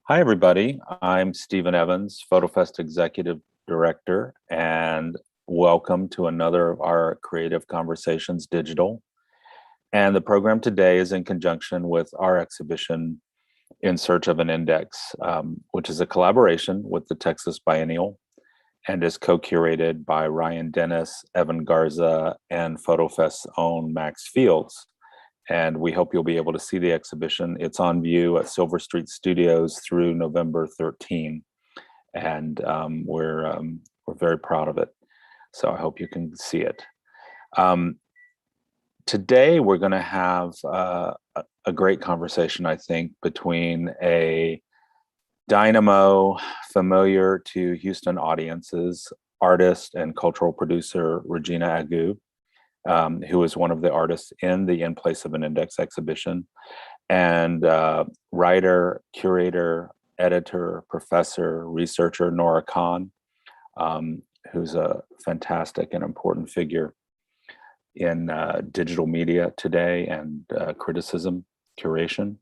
Hi, everybody. I'm Stephen Evans, FotoFest Executive Director, and welcome to another of our Creative Conversations Digital. And the program today is in conjunction with our exhibition, In Search of an Index, which is a collaboration with the Texas Biennial and is co-curated by Ryan Dennis, Evan Garza, and FotoFest's own Max Fields. And we hope you'll be able to see the exhibition. It's on view at Silver Street Studios through November 13, and we're very proud of it. So I hope you can see it. Today we're going to have a great conversation, I think, between a dynamo familiar to Houston audiences, artist and cultural producer Regina Agu, who is one of the artists in the In Place of an Index exhibition, and writer, curator, editor, professor, researcher Nora Khan, who's a fantastic and important figure in digital media today and criticism, curation.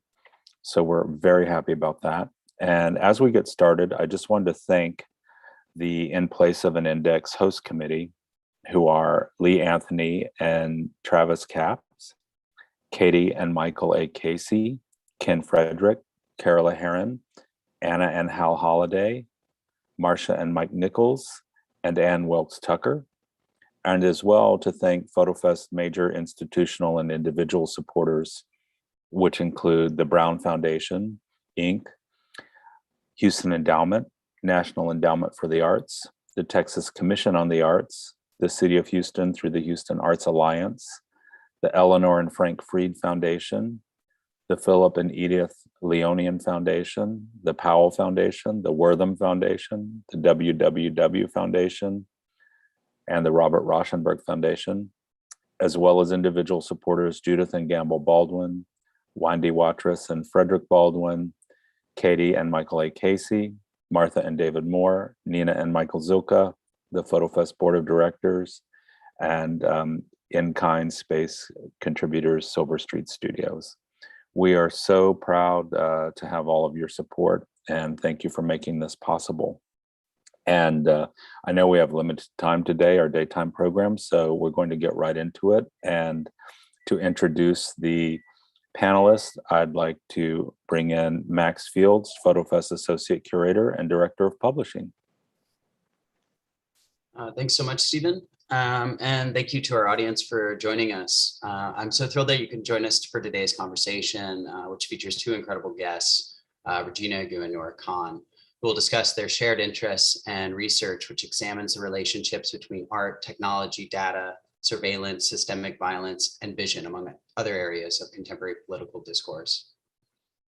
So we're very happy about that. And as we get started, I just wanted to thank the In Place of an Index host committee, who are Lee Anthony and Travis Capps, Katie and Michael A. Casey, Ken Frederick, Carola Heron, Anna and Hal Holliday, Marcia and Mike Nichols, and Ann Wilkes Tucker, and as well to thank FotoFest major institutional and individual supporters, which include the Brown Foundation, Inc., Houston Endowment, National Endowment for the Arts, the Texas Commission on the Arts, the City of Houston through the Houston Arts Alliance, the Eleanor and Frank Fried Foundation, the Philip and Edith Leonian Foundation, the Powell Foundation, the Wortham Foundation, the WWW Foundation, and the Robert Rauschenberg Foundation, as well as individual supporters Judith and Gamble Baldwin, Wendy Watrous and Frederick Baldwin, Katie and Michael A. Casey, Martha and David Moore, Nina and Michael Zilka, the FotoFest Board of Directors, and in-kind space contributors, Silver Street Studios. We are so proud to have all of your support, and thank you for making this possible. And I know we have limited time today, our daytime program, so we're going to get right into it. And to introduce the panelists, I'd like to bring in Max Fields, FotoFest Associate Curator and Director of Publishing. Thanks so much, Stephen. And thank you to our audience for joining us. I'm so thrilled that you can join us for today's conversation, which features two incredible guests, Regina Agu and Nora Khan, who will discuss their shared interests and research, which examines the relationships between art, technology, data, surveillance, systemic violence, and vision, among other areas of contemporary political discourse.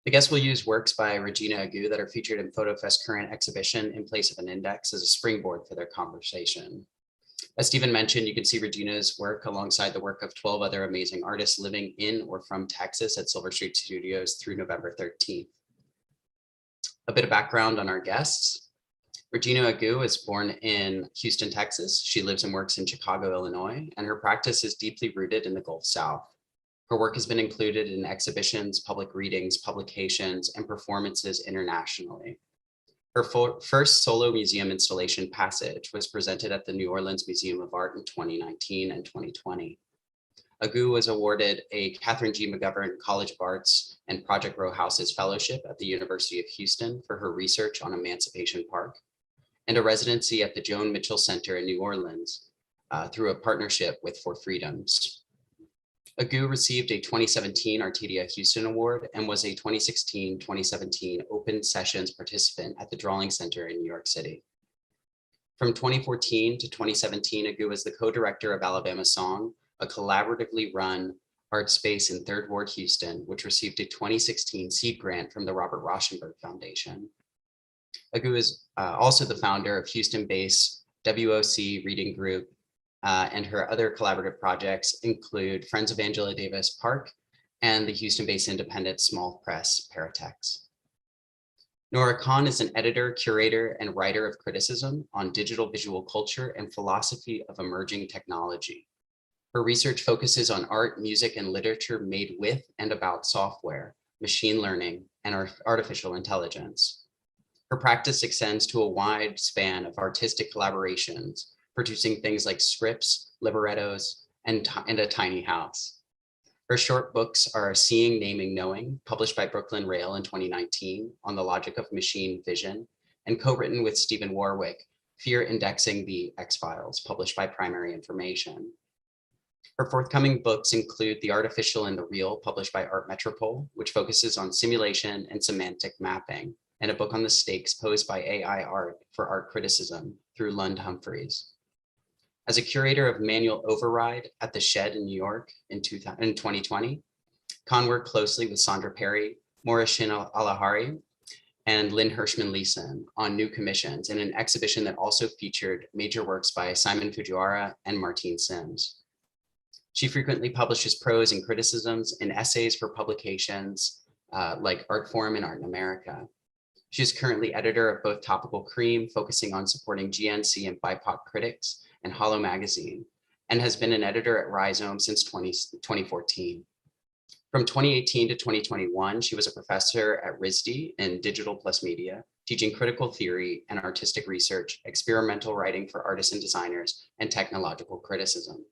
The guests will use works by Regina Agu that are featured in FotoFest's current exhibition, In Place of an Index, as a springboard for their conversation. As Stephen mentioned, you can see Regina's work alongside the work of 12 other amazing artists living in or from Texas at Silver Street Studios through November 13th. A bit of background on our guests. Regina Agu is born in Houston, Texas. She lives and works in Chicago, Illinois, and her practice is deeply rooted in the Gulf South. Her work has been included in exhibitions, public readings, publications, and performances internationally. Her first solo museum installation, Passage, was presented at the New Orleans Museum of Art in 2019 and 2020. Agu was awarded a Catherine G. McGovern College of Arts and Project Row Houses Fellowship at the University of Houston for her research on Emancipation Park, and a residency at the Joan Mitchell Center in New Orleans through a partnership with For Freedoms. Agu received a 2017 Arcadia Houston Award and was a 2016-2017 Open Sessions participant at the Drawing Center in New York City. From 2014 to 2017, Agu was the co-director of Alabama Song, a collaboratively run art space in Third Ward, Houston, which received a 2016 seed grant from the Robert Rauschenberg Foundation. Agu is also the founder of Houston-based WOC Reading Group, and her other collaborative projects include Friends of Angela Davis Park and the Houston-based independent small press Paratex. Nora Khan is an editor, curator, and writer of criticism on digital visual culture and philosophy of emerging technology. Her research focuses on art, music, and literature made with and about software, machine learning, and artificial intelligence. Her practice extends to a wide span of artistic collaborations, producing things like scripts, librettos, and a tiny house. Her short books are Seeing, Naming, Knowing, published by Brooklyn Rail in 2019 on the logic of machine vision, and co-written with Stephen Warwick, Fear Indexing the X-Files, published by Primary Information. Her forthcoming books include The Artificial and the Real, published by Art Metropole, which focuses on simulation and semantic mapping, and a book on the stakes posed by AI art for art criticism through Lund Humphreys. As a curator of Manual Override at the Shed in New York in 2020, Khan worked closely with Sandra Perry, Morrishin Alahari, and Lynn Hirschman-Leeson on new commissions in an exhibition that also featured major works by Simon Fujiwara and Martine Sims. She frequently publishes prose and criticisms and essays for publications like Artforum and Art in America. She is currently editor of both Topical Cream, focusing on supporting GNC and BIPOC critics, and Hollow Magazine, and has been an editor at Rhizome since 2014. From 2018 to 2021, she was a professor at RISD in Digital Plus Media, teaching critical theory and artistic research, experimental writing for artists and designers, and technological criticism.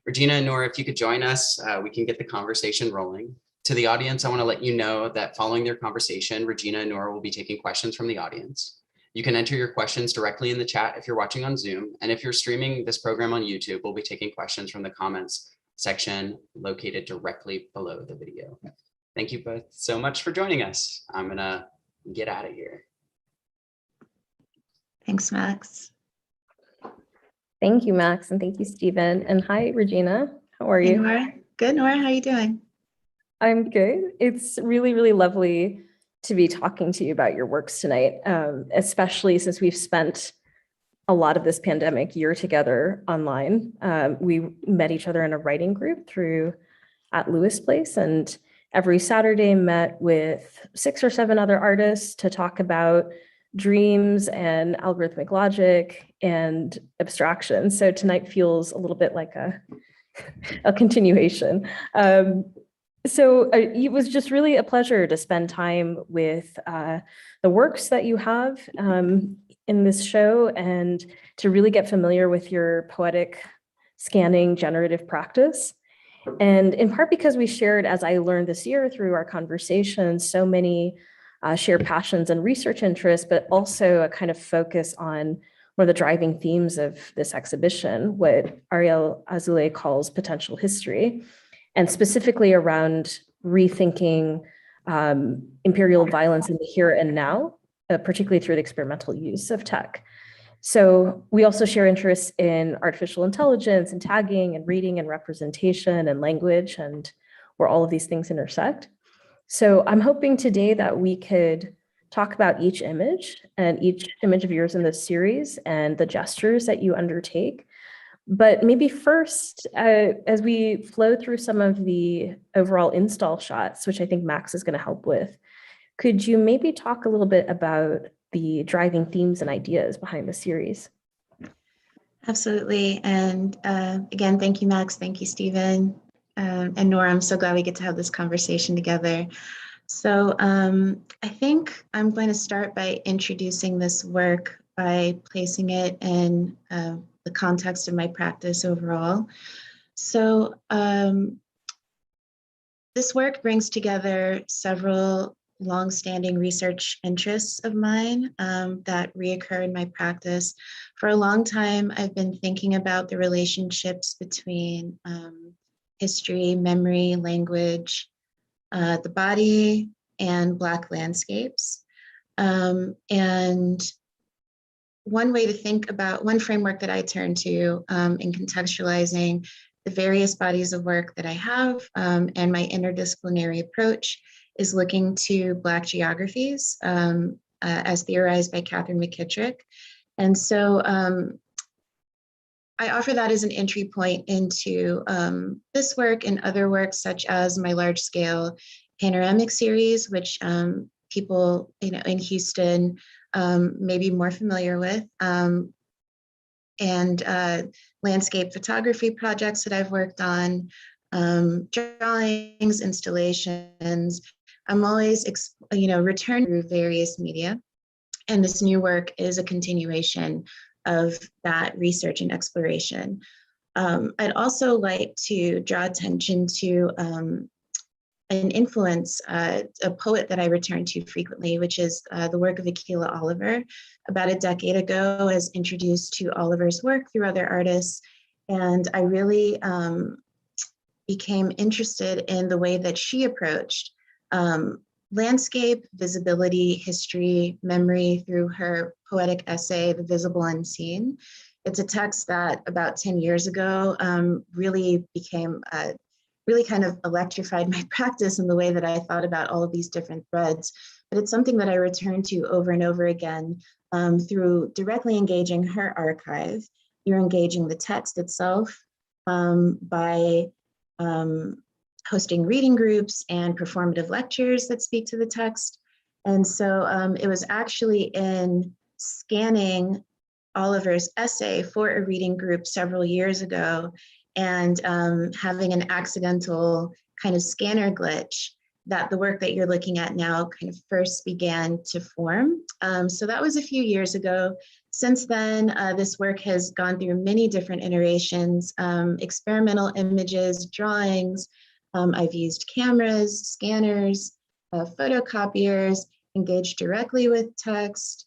Regina and Nora, if you could join us, we can get the conversation rolling. To the audience, I want to let you know that following their conversation, Regina and Nora will be taking questions from the audience. You can enter your questions directly in the chat if you're watching on Zoom, and if you're streaming this program on YouTube, we'll be taking questions from the comments section located directly below the video. Thank you both so much for joining us. I'm gonna get out of here. Thanks, Max. Thank you, Max, and thank you, Stephen. And hi, Regina. How are you? Hey, Nora. Good, Nora. How are you doing? I'm good. It's really, really lovely to be talking to you about your works tonight, especially since we've spent a lot of this pandemic year together online. We met each other in a writing group at Lewis Place, and every Saturday met with 6 or 7 other artists to talk about dreams and algorithmic logic and abstraction. So tonight feels a little bit like a continuation. So it was just really a pleasure to spend time with the works that you have in this show, and to really get familiar with your poetic scanning generative practice. And in part because we shared, as I learned this year through our conversation, so many shared passions and research interests, but also a kind of focus on one of the driving themes of this exhibition, what Ariel Azoulay calls potential history, and specifically around rethinking imperial violence in the here and now, particularly through the experimental use of tech. So we also share interests in artificial intelligence and tagging and reading and representation and language, and where all of these things intersect. So I'm hoping today that we could talk about each image and each image of yours in this series and the gestures that you undertake. But maybe first, as we flow through some of the overall install shots, which I think Max is going to help with, could you maybe talk a little bit about the driving themes and ideas behind the series? Absolutely. And again, thank you, Max. Thank you, Stephen. And Nora, I'm so glad we get to have this conversation together. So I think I'm going to start by introducing this work by placing it in the context of my practice overall. So this work brings together several longstanding research interests of mine that reoccur in my practice. For a long time, I've been thinking about the relationships between history, memory, language, the body, and Black landscapes. And one way to think about, one framework that I turn to in contextualizing the various bodies of work that I have and my interdisciplinary approach is looking to Black geographies as theorized by Catherine McKittrick. And so I offer that as an entry point into this work and other works, such as my large scale panoramic series, which people in Houston may be more familiar with, and landscape photography projects that I've worked on, drawings, installations, I'm always, returning through various media. And this new work is a continuation of that research and exploration. I'd also like to draw attention to an influence, a poet that I return to frequently, which is the work of Akilah Oliver. About a decade ago, I was introduced to Oliver's work through other artists, and I really became interested in the way that she approached landscape, visibility, history, memory through her poetic essay, The Visible Unseen. It's a text that about 10 years ago really became, really kind of electrified my practice in the way that I thought about all of these different threads. But it's something that I return to over and over again through directly engaging her archive. You're engaging the text itself by hosting reading groups and performative lectures that speak to the text. And so it was actually in scanning Oliver's essay for a reading group several years ago and having an accidental kind of scanner glitch that the work that you're looking at now kind of first began to form. So that was a few years ago. Since then, this work has gone through many different iterations, experimental images, drawings. I've used cameras, scanners, photocopiers, engaged directly with text,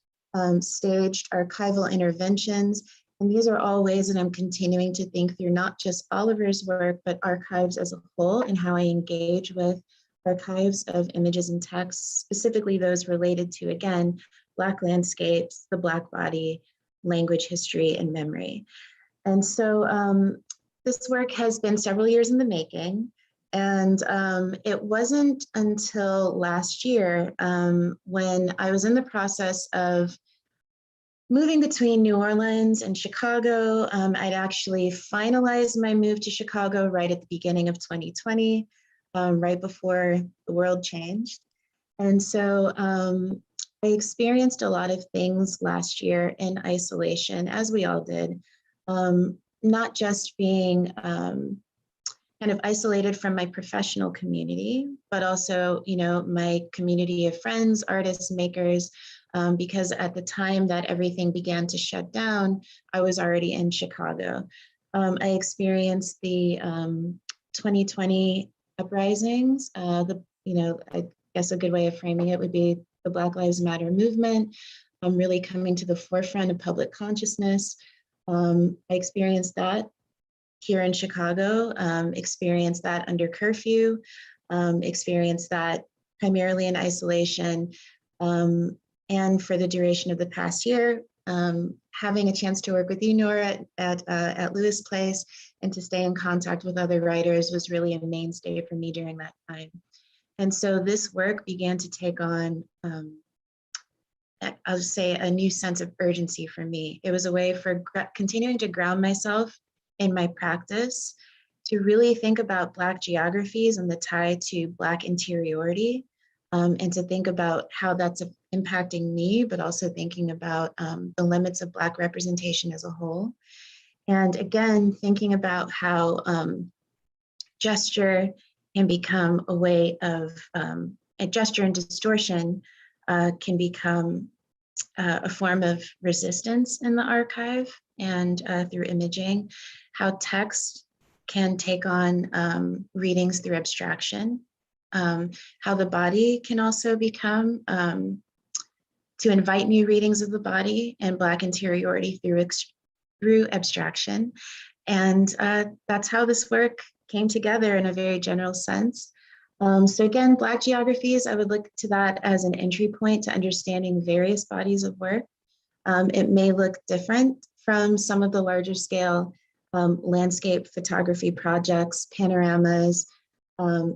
staged archival interventions. And these are all ways that I'm continuing to think through not just Oliver's work, but archives as a whole and how I engage with archives of images and texts, specifically those related to, again, Black landscapes, the Black body, language, history, and memory. And so this work has been several years in the making. And it wasn't until last year when I was in the process of moving between New Orleans and Chicago. I'd actually finalized my move to Chicago right at the beginning of 2020, right before the world changed. And so I experienced a lot of things last year in isolation, as we all did, not just being kind of isolated from my professional community, but also, my community of friends, artists, makers, because at the time that everything began to shut down, I was already in Chicago. I experienced the 2020 uprisings. I guess a good way of framing it would be the Black Lives Matter movement, really coming to the forefront of public consciousness. I experienced that here in Chicago, experienced that under curfew, experienced that primarily in isolation. And for the duration of the past year, having a chance to work with you, Nora, at Lewis Place and to stay in contact with other writers was really a mainstay for me during that time. And so this work began to take on, I'll say, a new sense of urgency for me. It was a way for continuing to ground myself in my practice, to really think about Black geographies and the tie to Black interiority, and to think about how that's impacting me, but also thinking about the limits of Black representation as a whole. And again, thinking about how gesture can become a way of, a gesture and distortion can become a form of resistance in the archive and through imaging, how text can take on readings through abstraction, how the body can also become, to invite new readings of the body and Black interiority through abstraction. And that's how this work came together in a very general sense. So again, Black geographies, I would look to that as an entry point to understanding various bodies of work. It may look different from some of the larger scale landscape photography projects, panoramas,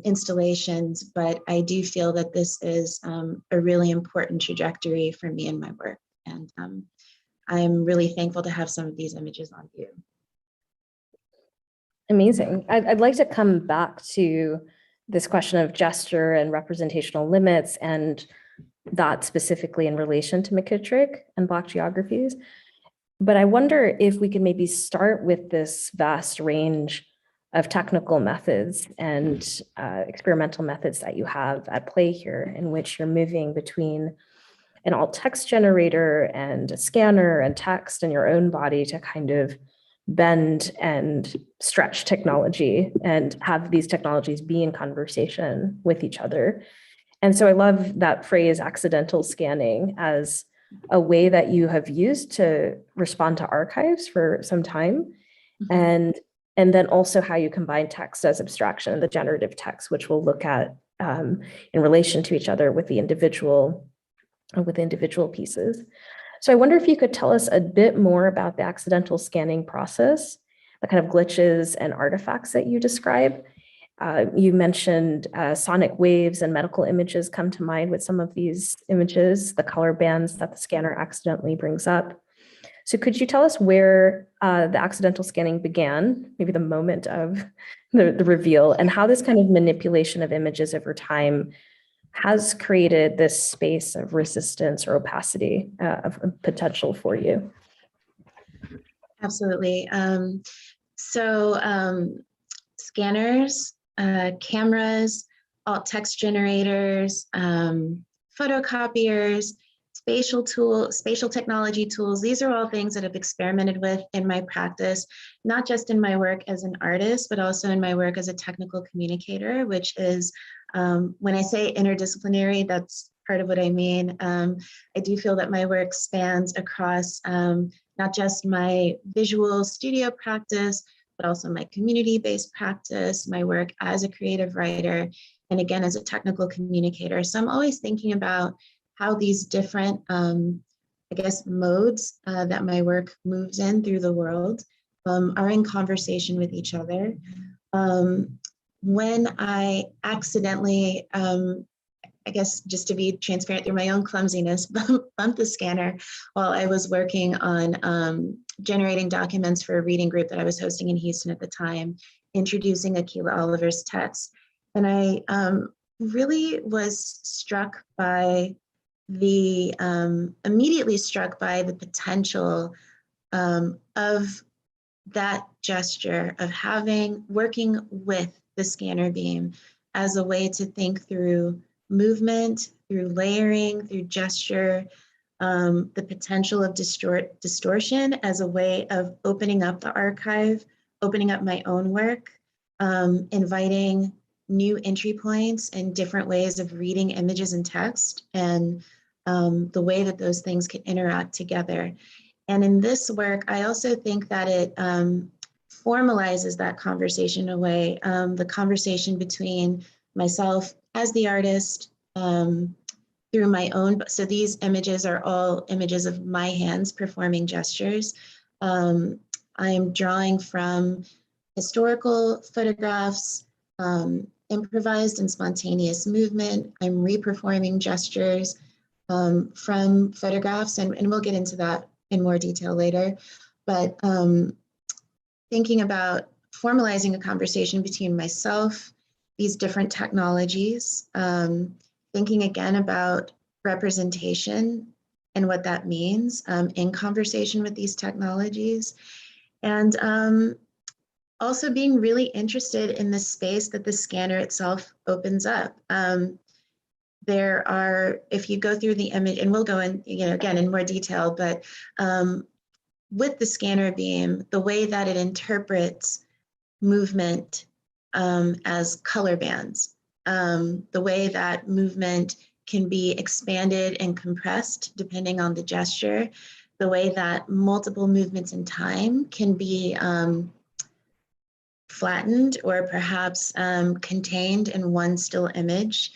installations, but I do feel that this is a really important trajectory for me in my work. And I'm really thankful to have some of these images on view. Amazing. I'd like to come back to this question of gesture and representational limits, and that specifically in relation to McKittrick and Black geographies. But I wonder if we could maybe start with this vast range of technical methods and experimental methods that you have at play here, in which you're moving between an alt text generator and a scanner and text and your own body to kind of bend and stretch technology and have these technologies be in conversation with each other. And so I love that phrase, accidental scanning, as a way that you have used to respond to archives for some time. And then also how you combine text as abstraction, the generative text, which we'll look at in relation to each other with individual pieces. So I wonder if you could tell us a bit more about the accidental scanning process, the kind of glitches and artifacts that you describe. You mentioned sonic waves and medical images come to mind with some of these images, the color bands that the scanner accidentally brings up. So could you tell us where the accidental scanning began, maybe the moment of the reveal, and how this kind of manipulation of images over time has created this space of resistance or opacity of potential for you? Absolutely. Scanners, cameras, alt text generators, photocopiers, spatial technology tools. These are all things that I've experimented with in my practice, not just in my work as an artist, but also in my work as a technical communicator, which is, when I say interdisciplinary, that's part of what I mean. I do feel that my work spans across not just my visual studio practice, but also my community-based practice, my work as a creative writer, and again, as a technical communicator. So I'm always thinking about how these different, I guess, modes that my work moves in through the world are in conversation with each other. When I accidentally, I guess just to be transparent through my own clumsiness, bumped the scanner while I was working on generating documents for a reading group that I was hosting in Houston at the time, introducing Akilah Oliver's text. And I really was struck by immediately struck by the potential of that gesture of working with the scanner beam as a way to think through movement, through layering, through gesture, the potential of distortion as a way of opening up the archive, opening up my own work, inviting new entry points and different ways of reading images and text, and the way that those things can interact together. And in this work, I also think that it formalizes that conversation in a way, the conversation between myself as the artist through my own. So these images are all images of my hands performing gestures. I'm drawing from historical photographs, improvised and spontaneous movement. I'm reperforming gestures from photographs, and we'll get into that in more detail later. But thinking about formalizing a conversation between myself, these different technologies, thinking again about representation and what that means in conversation with these technologies, and also being really interested in the space that the scanner itself opens up. There are, if you go through the image, and we'll go in, again in more detail, but with the scanner beam, the way that it interprets movement as color bands, the way that movement can be expanded and compressed depending on the gesture, the way that multiple movements in time can be flattened or perhaps contained in one still image.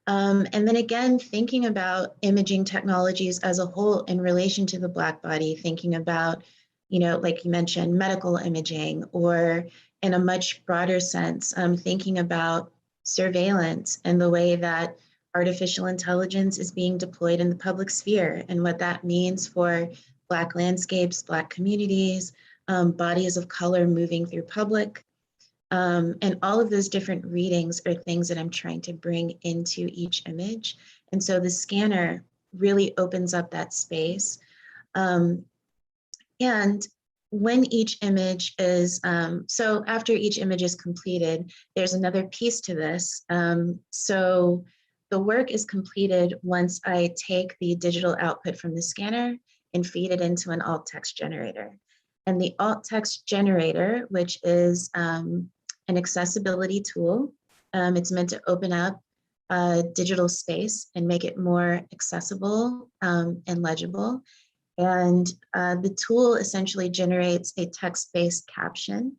And then again, thinking about imaging technologies as a whole in relation to the Black body, thinking about, like you mentioned, medical imaging, or in a much broader sense, thinking about surveillance and the way that artificial intelligence is being deployed in the public sphere and what that means for Black landscapes, Black communities, bodies of color moving through public. And all of those different readings are things that I'm trying to bring into each image. And so the scanner really opens up that space. And when each image is, so after each image is completed, there's another piece to this. So the work is completed once I take the digital output from the scanner and feed it into an alt text generator. And the alt text generator, which is an accessibility tool, it's meant to open up digital space and make it more accessible and legible. And the tool essentially generates a text-based caption.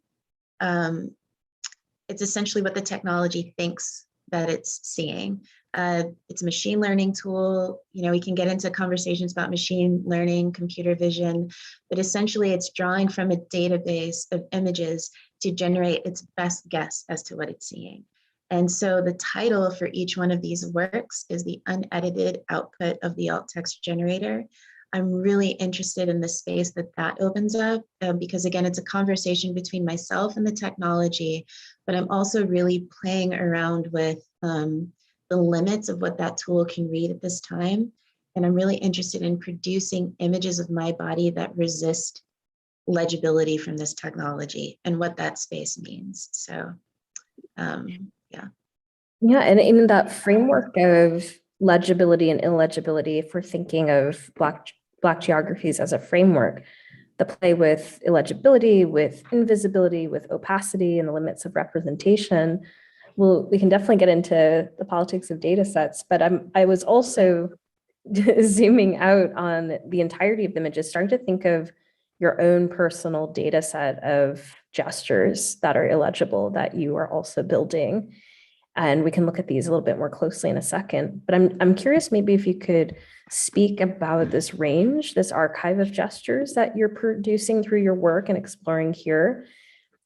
It's essentially what the technology thinks that it's seeing. It's a machine learning tool. You know, we can get into conversations about machine learning, computer vision, but essentially it's drawing from a database of images to generate its best guess as to what it's seeing. And so the title for each one of these works is the unedited output of the alt text generator. I'm really interested in the space that that opens up because again, it's a conversation between myself and the technology, but I'm also really playing around with the limits of what that tool can read at this time. And I'm really interested in producing images of my body that resist legibility from this technology and what that space means. So, yeah. Yeah, and in that framework of legibility and illegibility, if we're thinking of Black geographies as a framework, the play with illegibility, with invisibility, with opacity, and the limits of representation, well, we can definitely get into the politics of data sets, but I was also zooming out on the entirety of the images, starting to think of your own personal data set of gestures that are illegible that you are also building. And we can look at these a little bit more closely in a second, but I'm curious maybe if you could speak about this range, this archive of gestures that you're producing through your work and exploring here,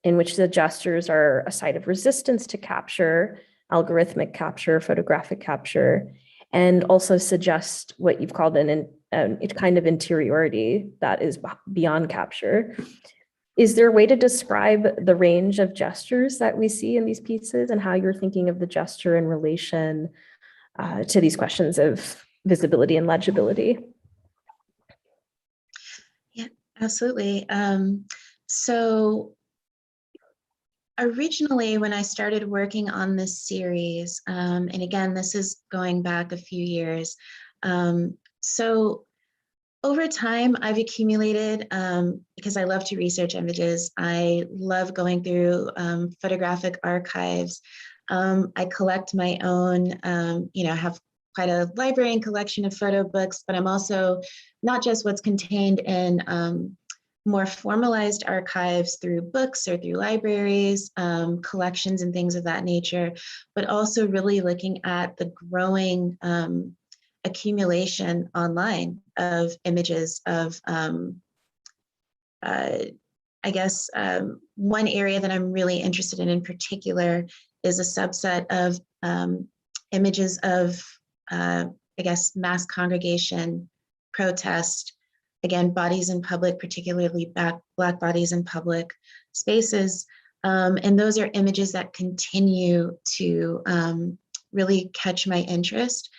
in which the gestures are a site of resistance to capture, algorithmic capture, photographic capture, and also suggest what you've called a kind of interiority that is beyond capture. Is there a way to describe the range of gestures that we see in these pieces and how you're thinking of the gesture in relation to these questions of visibility and legibility? Yeah, absolutely. So originally, when I started working on this series, and again, this is going back a few years, so over time, I've accumulated, because I love to research images, I love going through photographic archives. I collect my own, have quite a library and collection of photo books, but I'm also not just what's contained in more formalized archives through books or through libraries, collections and things of that nature, but also really looking at the growing accumulation online of images of, I guess, one area that I'm really interested in particular is a subset of images of, I guess, mass congregation, protest, again, bodies in public, particularly Black bodies in public spaces. And those are images that continue to really catch my interest.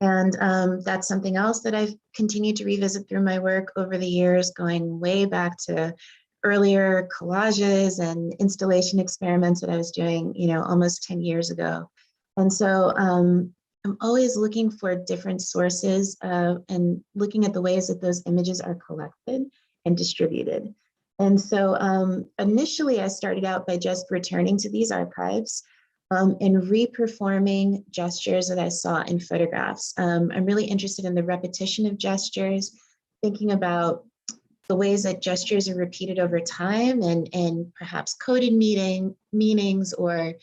And that's something else that I've continued to revisit through my work over the years, going way back to earlier collages and installation experiments that I was doing, almost 10 years ago. And so I'm always looking for different sources and looking at the ways that those images are collected and distributed. And so initially I started out by just returning to these archives and reperforming gestures that I saw in photographs. I'm really interested in the repetition of gestures, thinking about the ways that gestures are repeated over time and perhaps coded meanings or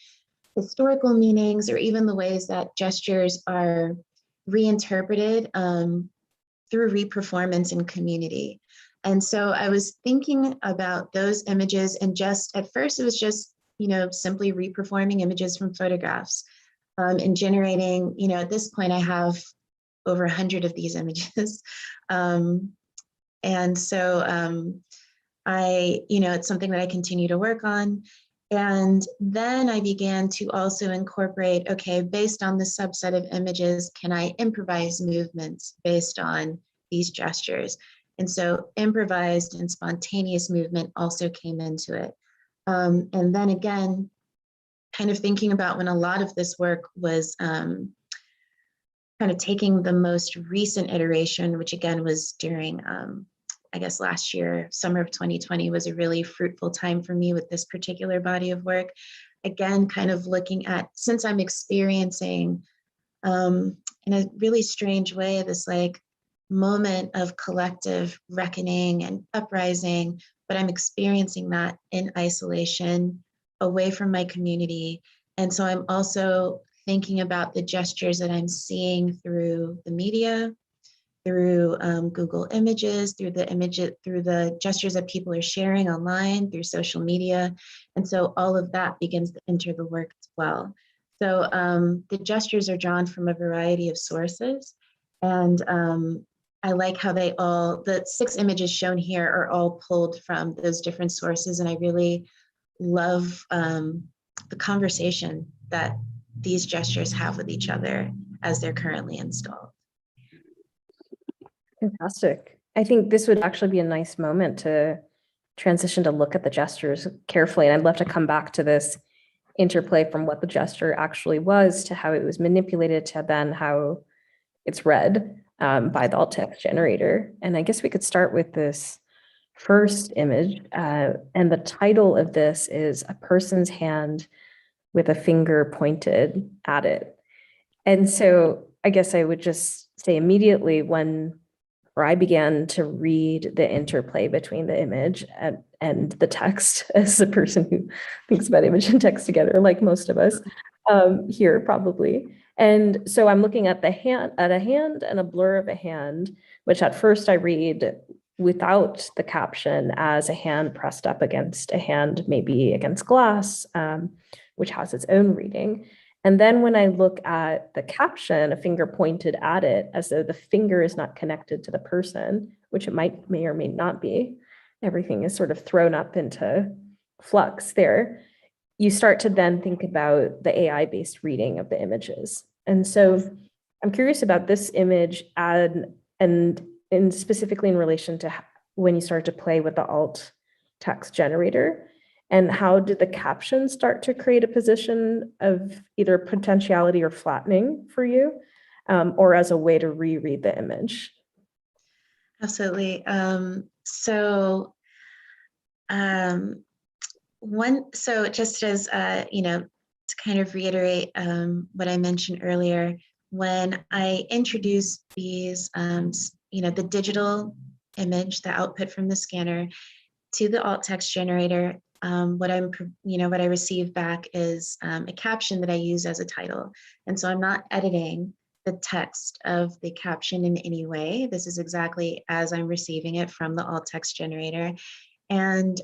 historical meanings, or even the ways that gestures are reinterpreted through reperformance in community. And so I was thinking about those images, and just at first it was just simply reperforming images from photographs and generating, at this point I have over 100 of these images. And so it's something that I continue to work on. And then I began to also incorporate, okay, based on the subset of images, can I improvise movements based on these gestures? And so improvised and spontaneous movement also came into it. And then again, kind of thinking about when a lot of this work was kind of taking the most recent iteration, which again was during, I guess last year, summer of 2020 was a really fruitful time for me with this particular body of work. Again, kind of looking at, since I'm experiencing in a really strange way, this like moment of collective reckoning and uprising, but I'm experiencing that in isolation, away from my community. And so I'm also thinking about the gestures that I'm seeing through the media, through Google Images, through the gestures that people are sharing online, through social media. And so all of that begins to enter the work as well. So the gestures are drawn from a variety of sources. And I like how the 6 images shown here are all pulled from those different sources. And I really love the conversation that these gestures have with each other as they're currently installed. Fantastic. I think this would actually be a nice moment to transition to look at the gestures carefully. And I'd love to come back to this interplay from what the gesture actually was to how it was manipulated to then how it's read by the alt text generator. And I guess we could start with this first image. And the title of this is "A Person's Hand with a Finger Pointed at It." And so I guess I would just say immediately when I began to read the interplay between the image and the text, as a person who thinks about image and text together, like most of us here probably. And so I'm looking at a hand and a blur of a hand, which at first I read without the caption as a hand pressed up against a hand, maybe against glass, which has its own reading. And then when I look at the caption, a finger pointed at it, as though the finger is not connected to the person, which it may or may not be. Everything is sort of thrown up into flux there. You start to then think about the AI-based reading of the images. And so I'm curious about this image and specifically in relation to when you start to play with the alt text generator. And how did the captions start to create a position of either potentiality or flattening for you, or as a way to reread the image? Absolutely. So just as, to kind of reiterate what I mentioned earlier, when I introduced these, the digital image, the output from the scanner to the alt text generator, what I receive back is a caption that I use as a title. And so I'm not editing the text of the caption in any way. This is exactly as I'm receiving it from the alt text generator. And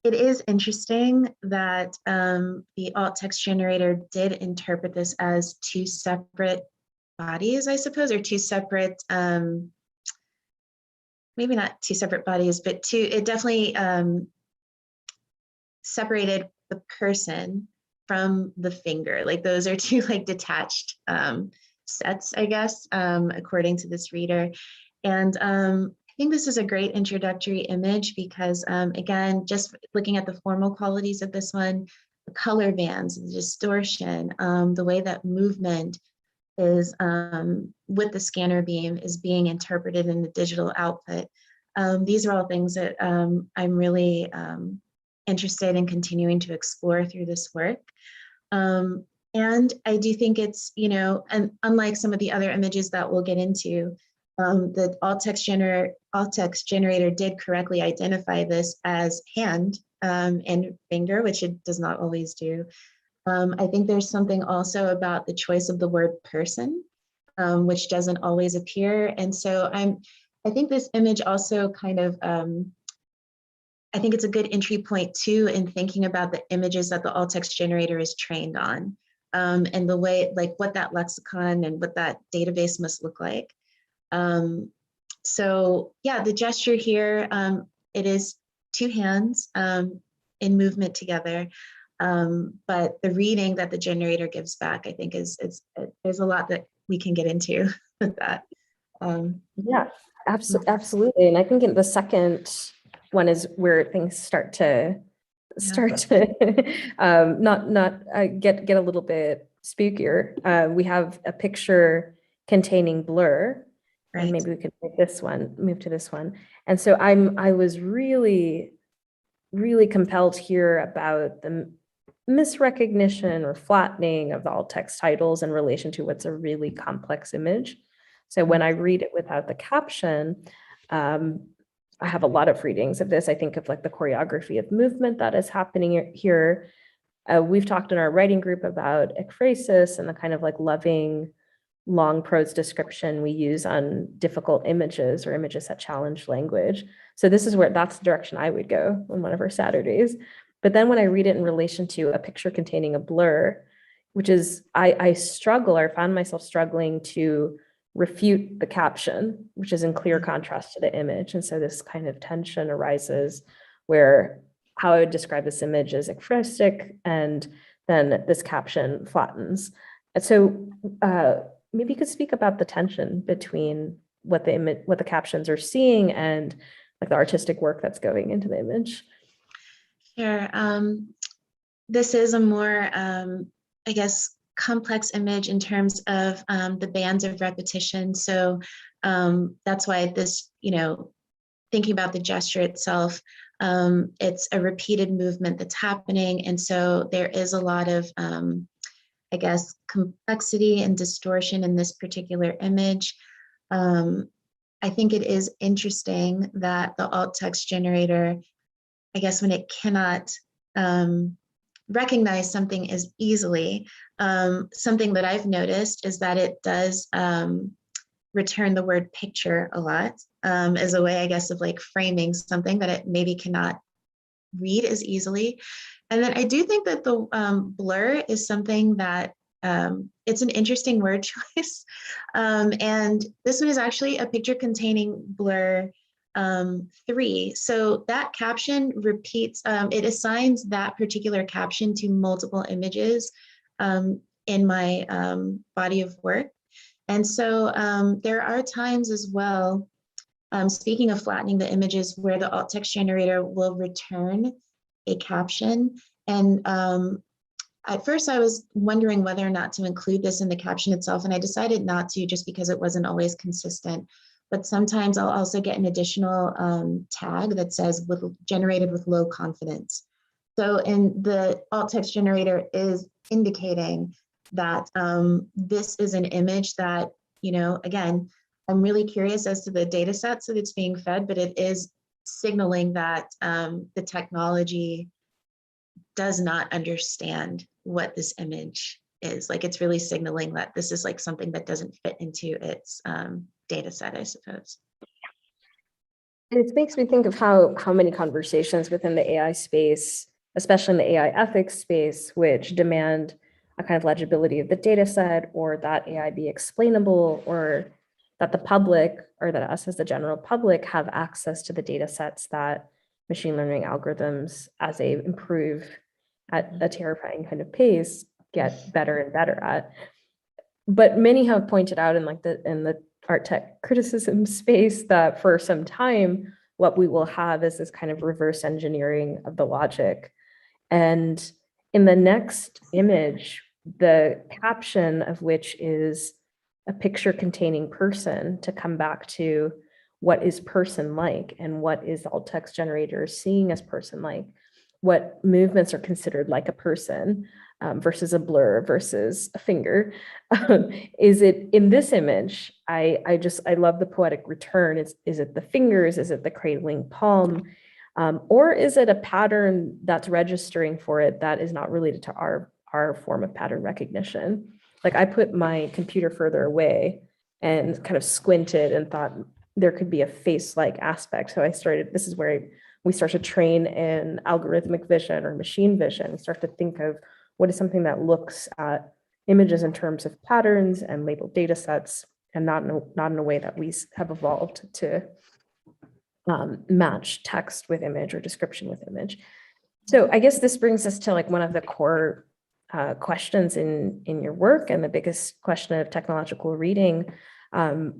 it is interesting that the alt text generator did interpret this as 2 separate bodies, I suppose, or 2 separate, maybe not 2 separate bodies, but it definitely separated the person from the finger. Like those are 2 like detached sets, I guess, according to this reader. And I think this is a great introductory image because, again, just looking at the formal qualities of this one, the color bands, the distortion, the way that movement is with the scanner beam is being interpreted in the digital output. These are all things that I'm really interested in continuing to explore through this work. And I do think it's, and unlike some of the other images that we'll get into, the alt text generator did correctly identify this as hand and finger, which it does not always do. I think there's something also about the choice of the word person, which doesn't always appear. And so I think this image also kind of, I think it's a good entry point too in thinking about the images that the alt text generator is trained on, and the way, like what that lexicon and what that database must look like. So yeah, the gesture here, it is 2 hands in movement together. But the reading that the generator gives back, I think there's a lot that we can get into with that. Yeah, Absolutely. And I think the second one is where things start to get a little bit spookier. We have a picture containing blur, and Right. maybe we could move to this one. And so I was really, really compelled here about the misrecognition or flattening of the alt text titles in relation to what's a really complex image. So when I read it without the caption, I have a lot of readings of this. I think of like the choreography of movement that is happening here. We've talked in our writing group about ekphrasis and the kind of like loving long prose description we use on difficult images or images that challenge language. So that's the direction I would go on one of our Saturdays. But then when I read it in relation to a picture containing a blur, which is, I struggle or found myself struggling to refute the caption, which is in clear contrast to the image. And so this kind of tension arises where how I would describe this image is ekphratic, and then this caption flattens. And so maybe you could speak about the tension between what the captions are seeing and like the artistic work that's going into the image. Sure. This is a more, I guess, complex image in terms of the bands of repetition. So that's why this, thinking about the gesture itself, it's a repeated movement that's happening. And so there is a lot of, I guess, complexity and distortion in this particular image. I think it is interesting that the alt text generator, I guess, when it cannot recognize something as easily, something that I've noticed is that it does return the word picture a lot as a way, I guess, of like framing something that it maybe cannot read as easily. And then I do think that the blur is something that it's an interesting word choice. And this one is actually a picture containing blur 3. So that caption repeats, it assigns that particular caption to multiple images in my body of work. And so there are times as well, speaking of flattening the images, where the alt text generator will return a caption. And at first I was wondering whether or not to include this in the caption itself, and I decided not to, just because it wasn't always consistent. But sometimes I'll also get an additional tag that says generated with low confidence. So, and the alt text generator is indicating that this is an image that, again, I'm really curious as to the data sets that it's being fed, but it is signaling that the technology does not understand what this image is. Like, it's really signaling that this is like something that doesn't fit into its data set, I suppose. It makes me think of how many conversations within the AI space, especially in the AI ethics space, which demand a kind of legibility of the data set, or that AI be explainable, or that the public, or that us as the general public, have access to the data sets that machine learning algorithms, as they improve at a terrifying kind of pace, get better and better at. But many have pointed out in the art tech criticism space that for some time, what we will have is this kind of reverse engineering of the logic. And in the next image, the caption of which is a picture containing person, to come back to what is person like, and what is the alt text generator seeing as person like, what movements are considered like a person versus a blur versus a finger. Is it in this image? I love the poetic return. Is it the fingers? Is it the cradling palm? Or is it a pattern that's registering for it that is not related to our form of pattern recognition? Like, I put my computer further away and kind of squinted and thought there could be a face-like aspect. So this is where we start to train in algorithmic vision or machine vision. We start to think of what is something that looks at images in terms of patterns and labeled data sets, and not in a way that we have evolved to match text with image or description with image. So I guess this brings us to like one of the core questions in your work, and the biggest question of technological reading.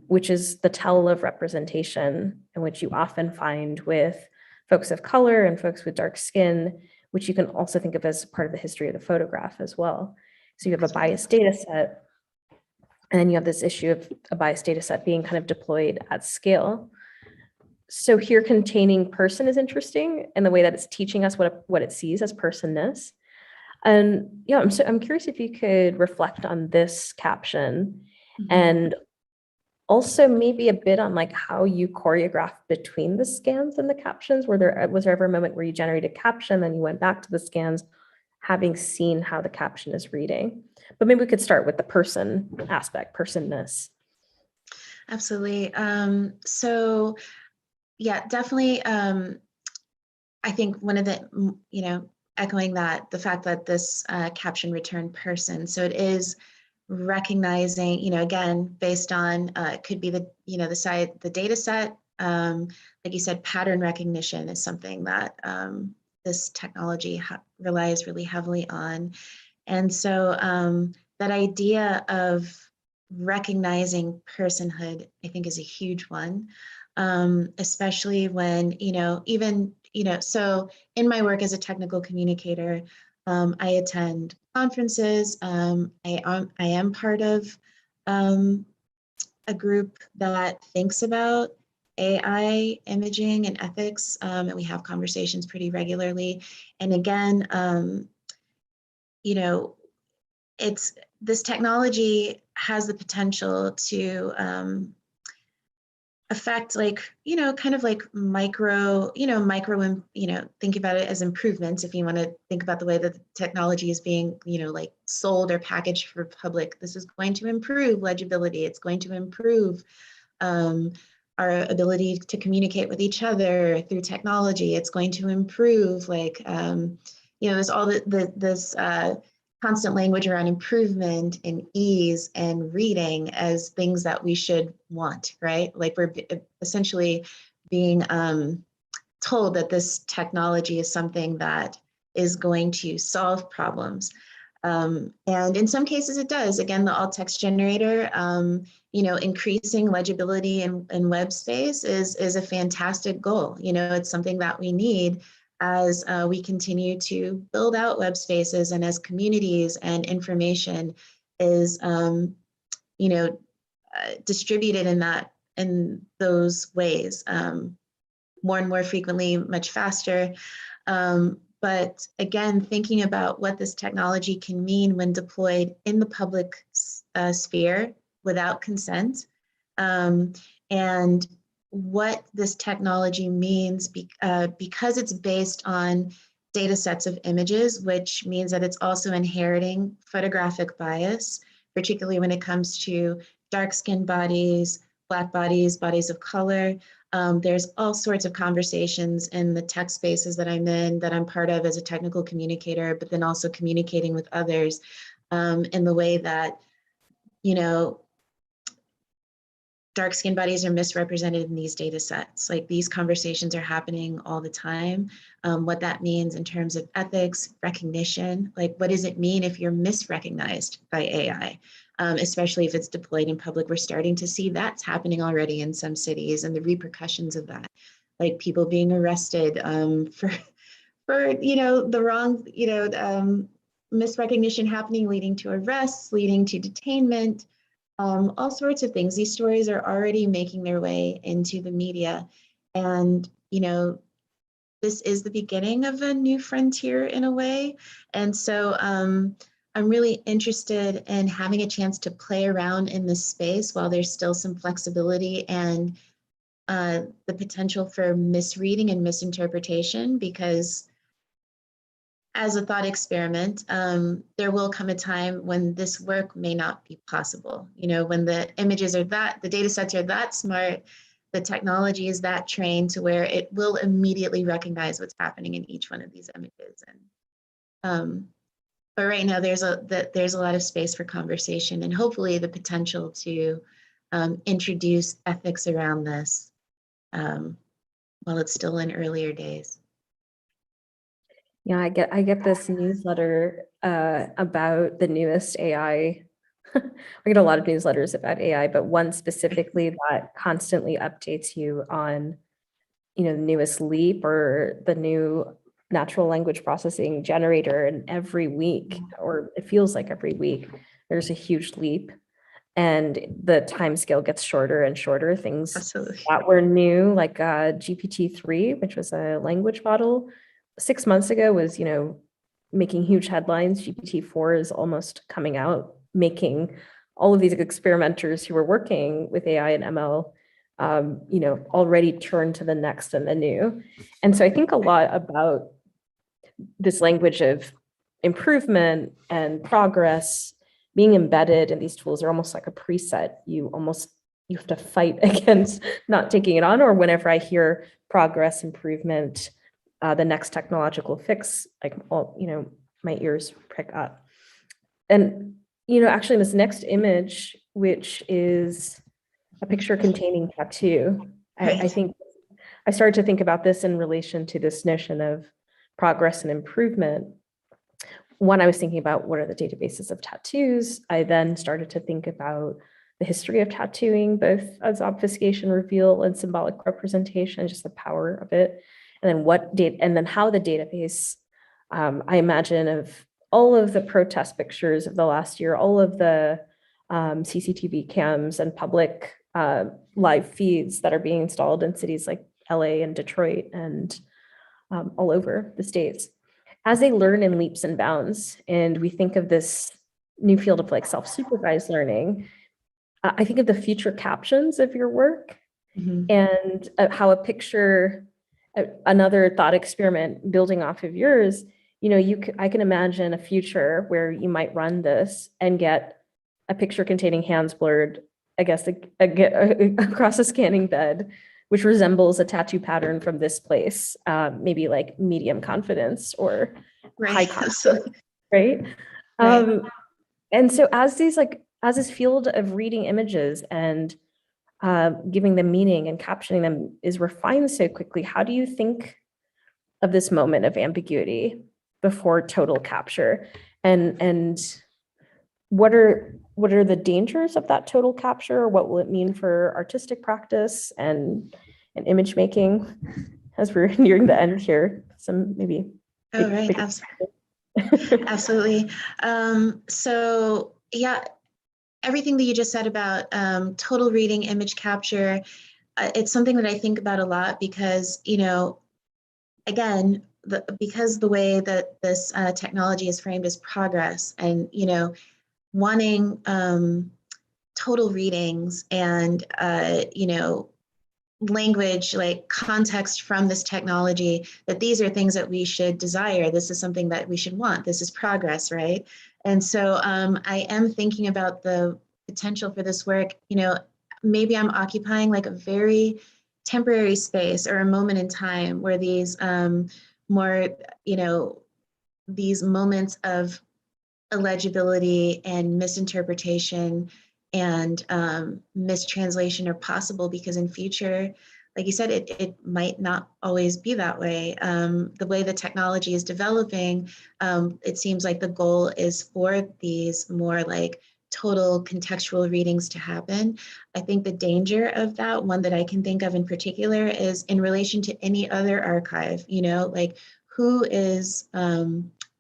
which is the tell of representation, and which you often find with folks of color and folks with dark skin, which you can also think of as part of the history of the photograph as well. So you have a biased data set, and then you have this issue of a biased data set being kind of deployed at scale. So here containing person is interesting in the way that it's teaching us what it sees as personness. And yeah, I'm curious if you could reflect on this caption and also maybe a bit on like how you choreograph between the scans and the captions. Was there ever a moment where you generated a caption, then you went back to the scans, having seen how the caption is reading? But maybe we could start with the person aspect, personness. Absolutely. So yeah, definitely. I think one of the, echoing that, the fact that this caption returned person. So it is recognizing, again, based on, it could be the data set, like you said, pattern recognition is something that this technology relies really heavily on. And so that idea of recognizing personhood, I think, is a huge one, especially when, so in my work as a technical communicator, I attend conferences. I am part of a group that thinks about AI imaging and ethics, and we have conversations pretty regularly. And again, this technology has the potential to affect kind of like micro, think about it as improvements. If you want to think about the way that the technology is being, like sold or packaged for public, this is going to improve legibility. It's going to improve our ability to communicate with each other through technology. It's going to improve there's all this constant language around improvement and ease and reading as things that we should want, right? Like we're essentially being told that this technology is something that is going to solve problems. And in some cases it does. Again, the alt text generator, increasing legibility in web space is a fantastic goal. It's something that we need as we continue to build out web spaces and as communities and information is, distributed in those ways, more and more frequently, much faster. But again, thinking about what this technology can mean when deployed in the public sphere without consent, and what this technology means because it's based on data sets of images, which means that it's also inheriting photographic bias, particularly when it comes to dark-skinned bodies, Black bodies, bodies of color. There's all sorts of conversations in the tech spaces that I'm in, that I'm part of as a technical communicator, but then also communicating with others in the way that, dark-skinned bodies are misrepresented in these data sets. Like these conversations are happening all the time. What that means in terms of ethics, recognition, like what does it mean if you're misrecognized by AI? Especially if it's deployed in public. We're starting to see that's happening already in some cities, and the repercussions of that, like people being arrested for the wrong, misrecognition happening, leading to arrests, leading to detainment, all sorts of things. These stories are already making their way into the media, and this is the beginning of a new frontier in a way. And so I'm really interested in having a chance to play around in this space while there's still some flexibility and the potential for misreading and misinterpretation, because as a thought experiment, there will come a time when this work may not be possible. When the images are the data sets are that smart, the technology is that trained to where it will immediately recognize what's happening in each one of these images. And but right now there's a lot of space for conversation and hopefully the potential to introduce ethics around this while it's still in earlier days. Yeah, I get this newsletter about the newest AI I get a lot of newsletters about AI, but one specifically that constantly updates you on, you know, the newest leap or the new natural language processing generator. And every week, or it feels like every week, there's a huge leap. And the time scale gets shorter and shorter. Things Absolutely. that were new, like GPT-3, which was a language model, 6 months ago was, you know, making huge headlines. GPT-4 is almost coming out, making all of these experimenters who were working with AI and ML, you know, already turn to the next and the new. And so I think a lot about this language of improvement and progress being embedded in these tools are almost like a preset. You have to fight against not taking it on, or whenever I hear progress, improvement, the next technological fix, like, all, you know, my ears prick up. And, you know, actually this next image, which is a picture containing tattoo, I think I started to think about this in relation to this notion of progress and improvement. One, I was thinking about what are the databases of tattoos. I then started to think about the history of tattooing, both as obfuscation, reveal, and symbolic representation, just the power of it. And then how the database, I imagine, of all of the protest pictures of the last year, all of the CCTV cams and public live feeds that are being installed in cities like LA and Detroit and all over the States, as they learn in leaps and bounds. And we think of this new field of like self-supervised learning. I think of the future captions of your work and how a picture, another thought experiment building off of yours, you know, I can imagine a future where you might run this and get a picture containing hands blurred, I guess, across a scanning bed, which resembles a tattoo pattern from this place, maybe like medium confidence or high confidence, right? And so as this field of reading images and giving them meaning and captioning them is refined so quickly, how do you think of this moment of ambiguity before total capture? And what are the dangers of that total capture? What will it mean for artistic practice and image making as we're nearing the end here? Some maybe. Oh, right. Absolutely. So yeah, everything that you just said about total reading, image capture, it's something that I think about a lot because, you know, again, because the way that this technology is framed as progress and, you know, wanting total readings and, you know, language, like context from this technology, that these are things that we should desire. This is something that we should want. This is progress, right? And so I am thinking about the potential for this work. You know, maybe I'm occupying like a very temporary space or a moment in time where these more, you know, these moments of illegibility and misinterpretation and mistranslation are possible, because in future, like you said, it might not always be that way. The way the technology is developing, it seems like the goal is for these more like total contextual readings to happen. I think the danger of that, one that I can think of in particular, is in relation to any other archive, you know, like who is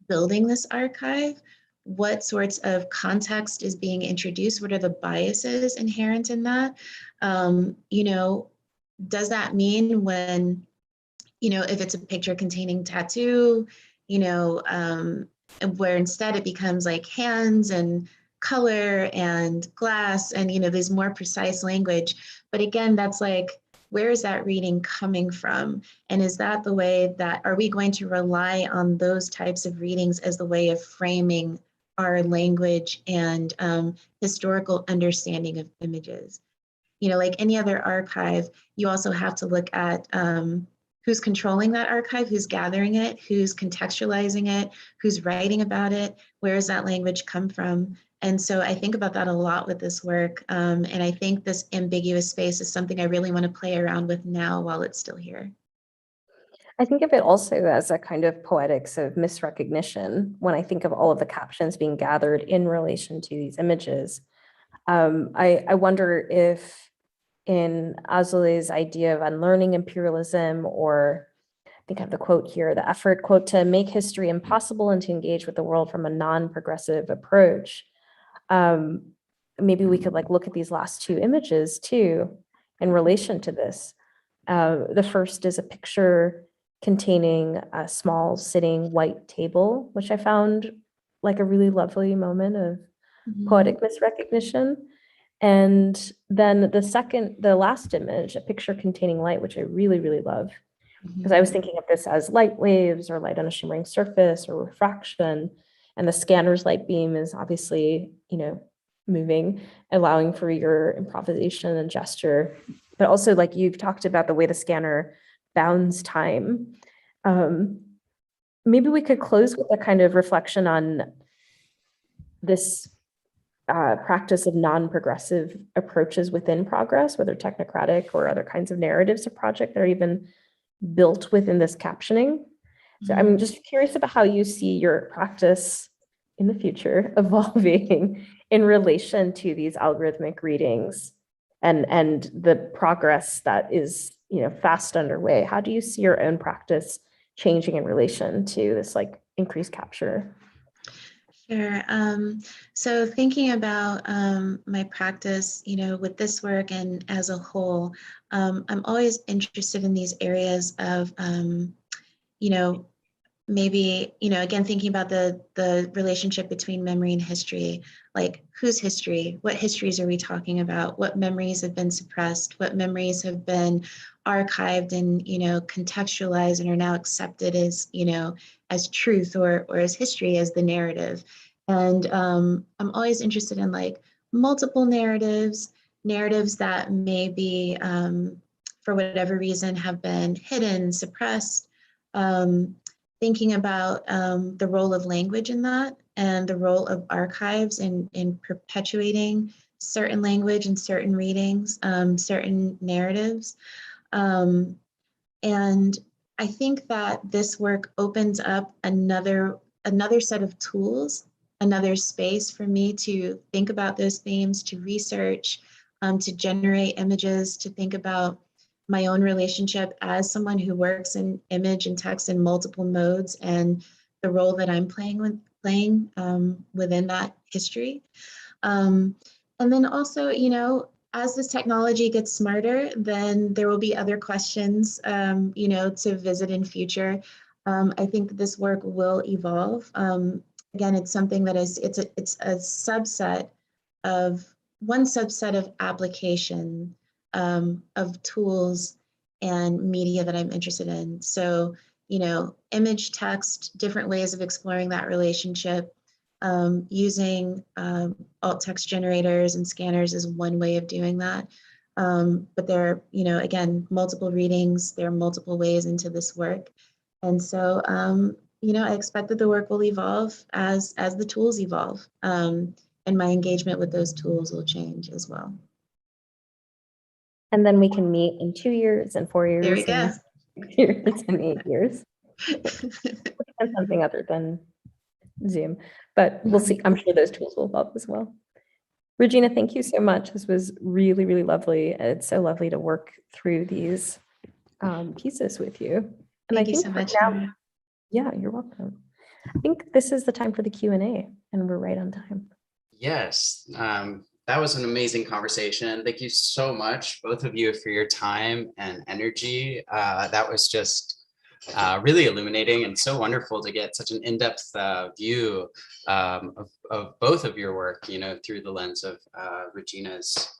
building this archive? What sorts of context is being introduced? What are the biases inherent in that? You know, does that mean when, you know, if it's a picture containing tattoo, you know, where instead it becomes like hands and color and glass and, you know, there's more precise language. But again, that's like, where is that reading coming from? And is that the way that, are we going to rely on those types of readings as the way of framing our language and historical understanding of images? You know, like any other archive, you also have to look at who's controlling that archive, who's gathering it, who's contextualizing it, who's writing about it, where does that language come from? And so I think about that a lot with this work. And I think this ambiguous space is something I really want to play around with now while it's still here. I think of it also as a kind of poetics of misrecognition when I think of all of the captions being gathered in relation to these images. I wonder if in Azule's idea of unlearning imperialism, or I think I have the quote here, the effort, quote, to make history impossible and to engage with the world from a non-progressive approach. Maybe we could like look at these last two images too in relation to this. The first is a picture containing a small sitting white table, which I found like a really lovely moment of poetic misrecognition. And then the last image, a picture containing light, which I really, really love, because I was thinking of this as light waves or light on a shimmering surface or refraction. And the scanner's light beam is obviously, moving, allowing for your improvisation and gesture. But also, like you've talked about the way the scanner bounds time. Maybe we could close with a kind of reflection on this practice of non-progressive approaches within progress, whether technocratic or other kinds of narratives of project that are even built within this captioning. So I'm just curious about how you see your practice in the future evolving in relation to these algorithmic readings and the progress that is, fast underway. How do you see your own practice changing in relation to this like increased capture? Sure. So thinking about my practice, with this work and as a whole, I'm always interested in these areas of, maybe, again, thinking about the relationship between memory and history, like whose history, what histories are we talking about? What memories have been suppressed? What memories have been archived and, contextualized and are now accepted as truth or as history, as the narrative. And I'm always interested in like multiple narratives that maybe for whatever reason have been hidden, suppressed, thinking about the role of language in that and the role of archives in perpetuating certain language and certain readings, certain narratives. And I think that this work opens up another set of tools, another space for me to think about those themes, to research, to generate images, to think about my own relationship as someone who works in image and text in multiple modes and the role that I'm playing within that history. And then also, as this technology gets smarter, then there will be other questions, to visit in future. I think that this work will evolve. Again, it's something that it's a subset of one subset of application of tools and media that I'm interested in. So, image, text, different ways of exploring that relationship. Using alt text generators and scanners is one way of doing that. But there are, again, multiple readings, there are multiple ways into this work. And so, I expect that the work will evolve as the tools evolve. And my engagement with those tools will change as well. And then we can meet in 2 years and 4 years. There we go. And 6 years and 8 years. And something other than Zoom, but we'll see. I'm sure those tools will evolve as well. Regina, thank you so much. This was really, really lovely. It's so lovely to work through these pieces with you. And Thank you so much. Now, yeah, you're welcome. I think this is the time for the Q&A, and we're right on time. Yes, that was an amazing conversation. Thank you so much, both of you, for your time and energy. That was just really illuminating and so wonderful to get such an in-depth view of both of your work, through the lens of Regina's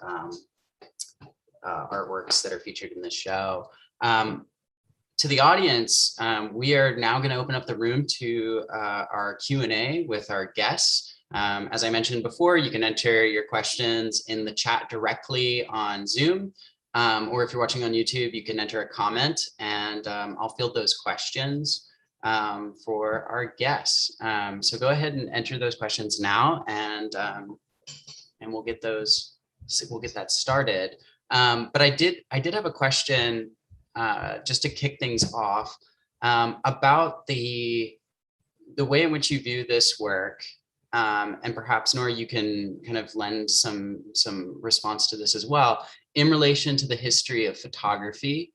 artworks that are featured in this show. To the audience, we are now going to open up the room to our Q&A with our guests. As I mentioned before, you can enter your questions in the chat directly on Zoom, or if you're watching on YouTube, you can enter a comment and I'll field those questions for our guests. So go ahead and enter those questions now, and we'll get that started. But I did have a question just to kick things off. about the way in which you view this work. And perhaps, Nora, you can kind of lend some response to this as well in relation to the history of photography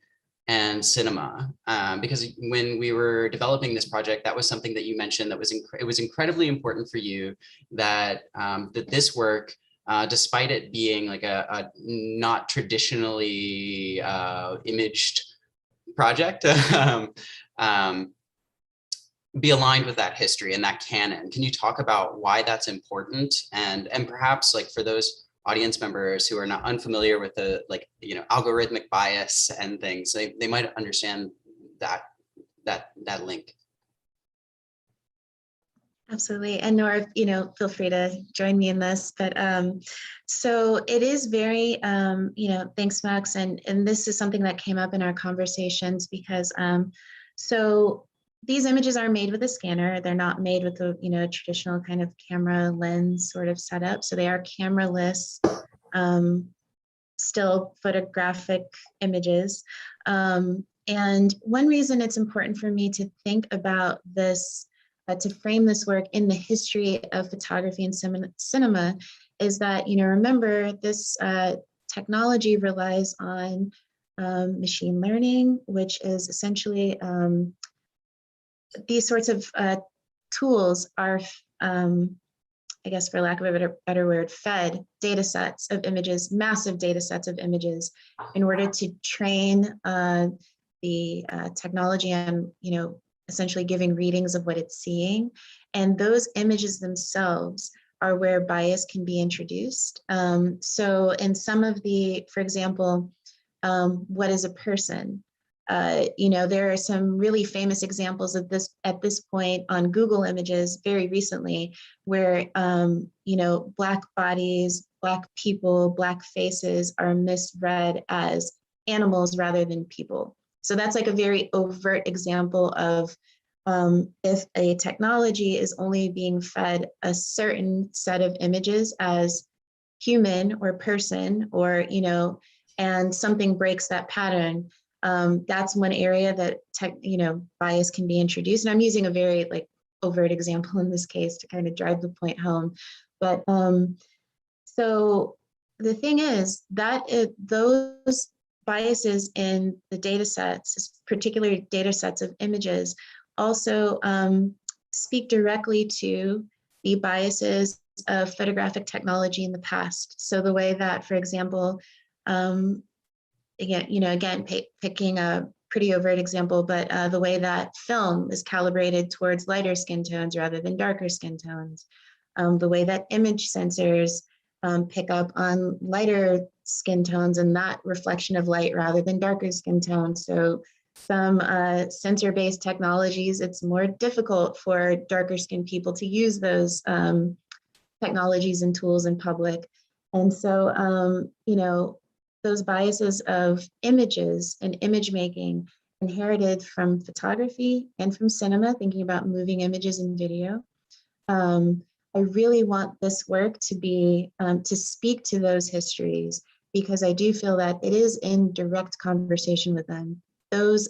and cinema, because when we were developing this project, that was something that you mentioned that it was incredibly important for you that that this work, despite it being like a not traditionally imaged project, be aligned with that history and that canon. Can you talk about why that's important, and perhaps, like, for those audience members who are not unfamiliar with the, like, you know, algorithmic bias and things, they might understand that link. Absolutely. And Nora, you know, feel free to join me in this, but so it is very, you know, thanks, Max. And this is something that came up in our conversations because so these images are made with a scanner. They're not made with a, you know, traditional kind of camera lens sort of setup. So they are cameraless, still photographic images. And one reason it's important for me to think about this, to frame this work in the history of photography and cinema is that, you know, remember this technology relies on machine learning, which is essentially these sorts of tools are, I guess for lack of a better word, fed data sets of images, massive data sets of images in order to train the technology on, you know, essentially giving readings of what it's seeing. And those images themselves are where bias can be introduced. So in some of the, for example, what is a person? You know, there are some really famous examples of this at this point on Google Images very recently, where, you know, Black bodies, Black people, Black faces are misread as animals rather than people. So that's like a very overt example of if a technology is only being fed a certain set of images as human or person, or, you know, and something breaks that pattern, that's one area that you know, bias can be introduced. And I'm using a very like overt example in this case to kind of drive the point home. But so the thing is that those biases in the data sets, particular data sets of images, also speak directly to the biases of photographic technology in the past. So the way that, for example, again, picking a pretty overt example, but the way that film is calibrated towards lighter skin tones rather than darker skin tones, the way that image sensors pick up on lighter skin tones and that reflection of light rather than darker skin tones. So some sensor-based technologies, it's more difficult for darker skinned people to use those technologies and tools in public. And so, you know, those biases of images and image making inherited from photography and from cinema, thinking about moving images and video. I really want this work to be, to speak to those histories, because I do feel that it is in direct conversation with them. Those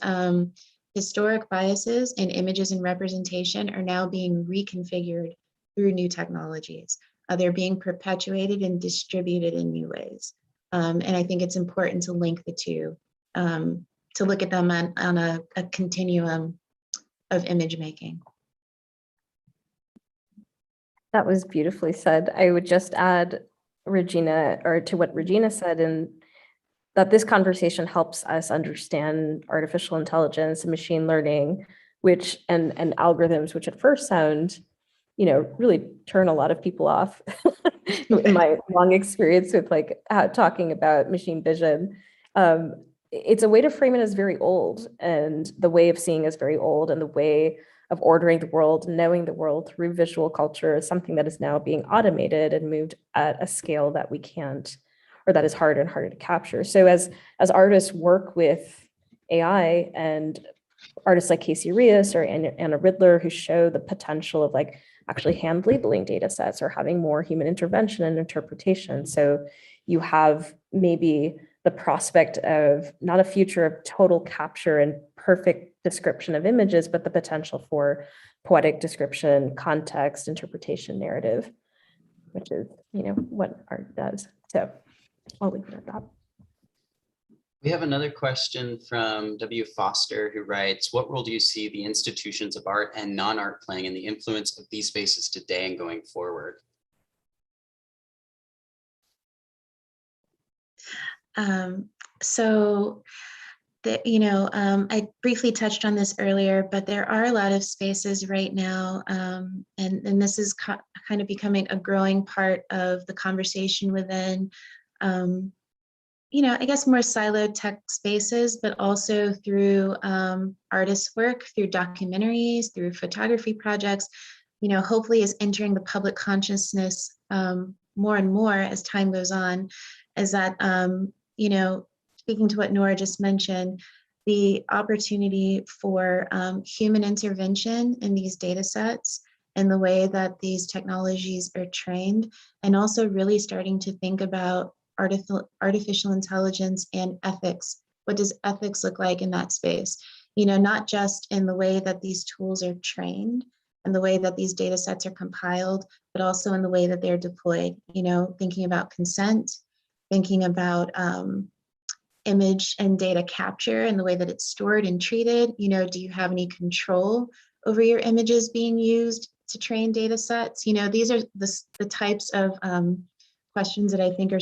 historic biases in images and representation are now being reconfigured through new technologies. They're being perpetuated and distributed in new ways. And I think it's important to link the two, to look at them on a continuum of image making. That was beautifully said. I would just add, Regina, or to what Regina said, and that this conversation helps us understand artificial intelligence and machine learning, which and algorithms, which at first sound, you know, really turn a lot of people off in my long experience with like talking about machine vision. It's a way to frame it as very old, and the way of seeing is very old, and the way of ordering the world, knowing the world through visual culture is something that is now being automated and moved at a scale that we can't, or that is harder and harder to capture. So as artists work with AI, and artists like Casey Rios or Anna Riddler, who show the potential of like actually hand labeling data sets or having more human intervention and interpretation. So you have maybe the prospect of not a future of total capture and perfect description of images, but the potential for poetic description, context, interpretation, narrative, which is, what art does. So I'll leave it at that. We have another question from W. Foster, who writes, what role do you see the institutions of art and non-art playing in the influence of these spaces today and going forward? I briefly touched on this earlier, but there are a lot of spaces right now, and this is kind of becoming a growing part of the conversation within, I guess more siloed tech spaces, but also through artist work, through documentaries, through photography projects, hopefully is entering the public consciousness more and more as time goes on, is that, speaking to what Nora just mentioned, the opportunity for human intervention in these data sets and the way that these technologies are trained, and also really starting to think about artificial intelligence and ethics. What does ethics look like in that space? Not just in the way that these tools are trained and the way that these data sets are compiled, but also in the way that they're deployed, thinking about consent, thinking about image and data capture and the way that it's stored and treated. Do you have any control over your images being used to train data sets? These are the types of questions that I think are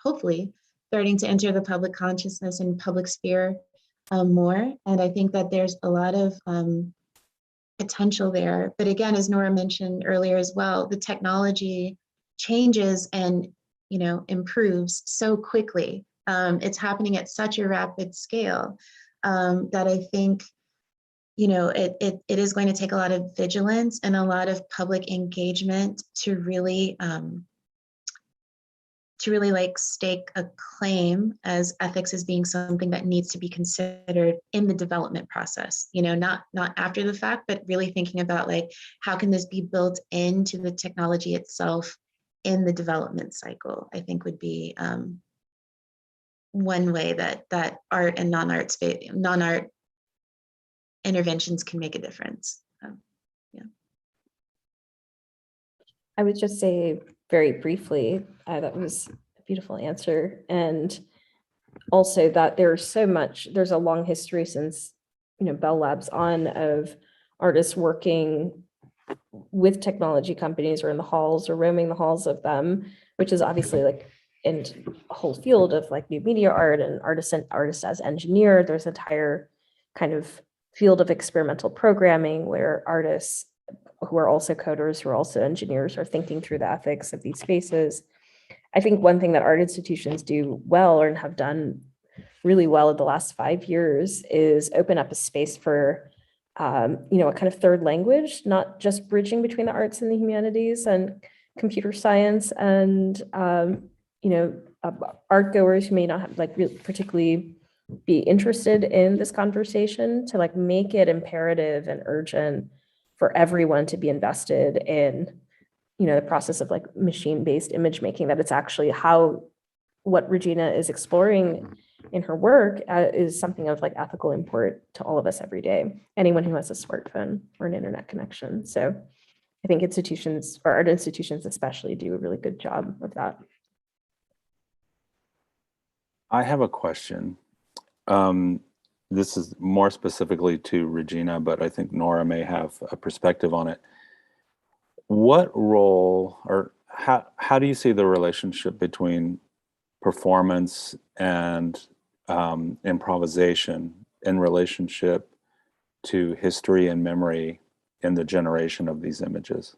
hopefully starting to enter the public consciousness and public sphere more. And I think that there's a lot of potential there. But again, as Nora mentioned earlier as well, the technology changes and improves so quickly. It's happening at such a rapid scale that I think it is going to take a lot of vigilance and a lot of public engagement to really like stake a claim as ethics as being something that needs to be considered in the development process, not after the fact, but really thinking about like, how can this be built into the technology itself in the development cycle, I think would be one way that art and non-art interventions can make a difference. I would just say very briefly, that was a beautiful answer. And also that there's a long history since, Bell Labs on of artists working with technology companies or in the halls or roaming the halls of them, which is obviously like in a whole field of like new media art and artist as engineer. There's an entire kind of field of experimental programming where artists who are also coders, who are also engineers, are thinking through the ethics of these spaces. I think one thing that art institutions do well or have done really well in the last 5 years is open up a space for, a kind of third language, not just bridging between the arts and the humanities and computer science and, art goers who may not have really particularly be interested in this conversation, to like make it imperative and urgent for everyone to be invested in, the process of like machine-based image making, that it's actually what Regina is exploring in her work is something of like ethical import to all of us every day, anyone who has a smartphone or an internet connection. So I think institutions, or art institutions especially, do a really good job of that. I have a question. This is more specifically to Regina, but I think Nora may have a perspective on it. What role, or how do you see the relationship between performance and improvisation in relationship to history and memory in the generation of these images?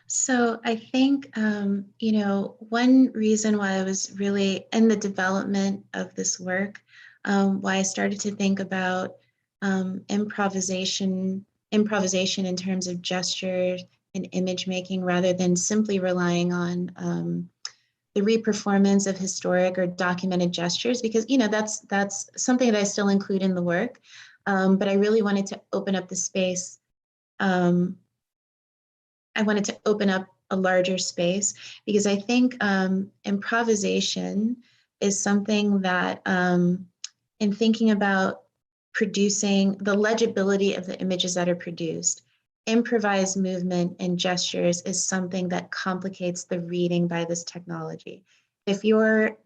So I think, one reason why I was really in the development of this work, why I started to think about improvisation in terms of gesture and image making, rather than simply relying on the reperformance of historic or documented gestures, because that's something that I still include in the work, but I really wanted to open up the space. I wanted to open up a larger space, because I think improvisation is something that in thinking about producing the legibility of the images that are produced, improvised movement and gestures is something that complicates the reading by this technology. If you're